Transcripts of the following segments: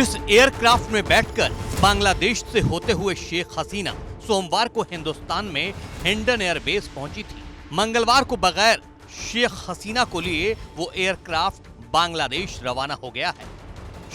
जिस एयरक्राफ्ट में बैठकर बांग्लादेश से होते हुए शेख हसीना सोमवार को हिंदुस्तान में हिंडन एयरबेस पहुंची थी, मंगलवार को बगैर शेख हसीना को लिए वो एयरक्राफ्ट बांग्लादेश रवाना हो गया है।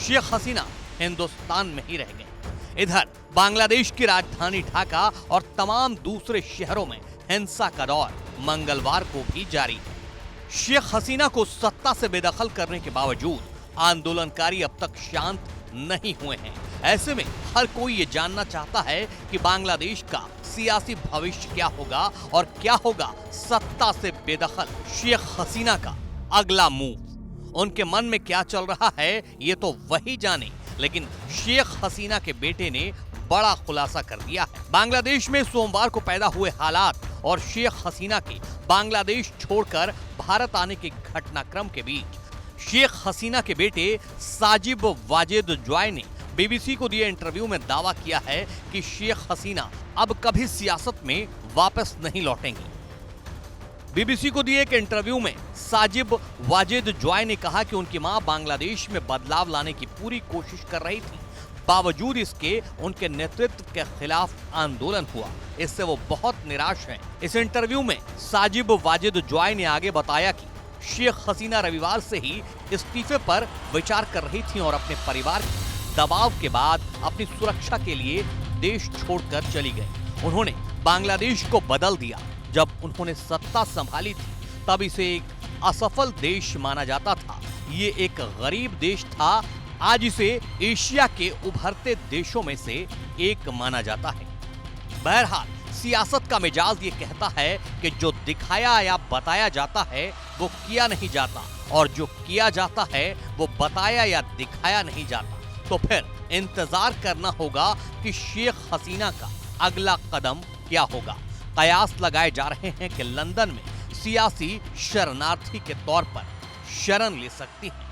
शेख हसीना हिंदुस्तान में ही रह गए। इधर बांग्लादेश की राजधानी ढाका और तमाम दूसरे शहरों में हिंसा का दौर मंगलवार को भी जारी है। शेख हसीना को सत्ता से बेदखल करने के बावजूद आंदोलनकारी अब तक शांत नहीं हुए हैं। ऐसे में हर कोई ये जानना चाहता है कि बांग्लादेश का सियासी भविष्य क्या होगा और क्या होगा सत्ता से बेदखल शेख हसीना का अगला मूव। उनके मन में क्या चल रहा है ये तो वही जाने, लेकिन शेख हसीना के बेटे ने बड़ा खुलासा कर दिया है। बांग्लादेश में सोमवार को पैदा हुए हालात और शेख हसीना के बांग्लादेश छोड़कर भारत आने के घटनाक्रम के बीच शेख हसीना के बेटे साजिब वाजिद जॉय ने बीबीसी को दिए इंटरव्यू में दावा किया है कि शेख हसीना अब कभी सियासत में वापस नहीं लौटेंगी। बीबीसी को दिए एक इंटरव्यू में साजिब वाजिद जॉय ने कहा कि उनकी मां बांग्लादेश में बदलाव लाने की पूरी कोशिश कर रही थी, बावजूद इसके उनके नेतृत्व के खिलाफ आंदोलन हुआ। इससे वो बहुत निराश हैं। इस इंटरव्यू में साजिब वाजिद जॉय ने आगे बताया कि शेख हसीना रविवार से ही इस्तीफे पर विचार कर रही थी और अपने परिवार के दबाव के बाद अपनी सुरक्षा के लिए देश छोड़कर चली गई। उन्होंने बांग्लादेश को बदल दिया। जब उन्होंने सत्ता संभाली थी तब इसे एक असफल देश माना जाता था। ये एक गरीब देश था। आज इसे एशिया के उभरते देशों में से एक माना जाता है। बहरहाल सियासत का मिजाज ये कहता है कि जो दिखाया या बताया जाता है वो किया नहीं जाता, और जो किया जाता है वो बताया या दिखाया नहीं जाता। तो फिर इंतजार करना होगा कि शेख हसीना का अगला कदम क्या होगा। कयास लगाए जा रहे हैं कि लंदन में सियासी शरणार्थी के तौर पर शरण ले सकती है।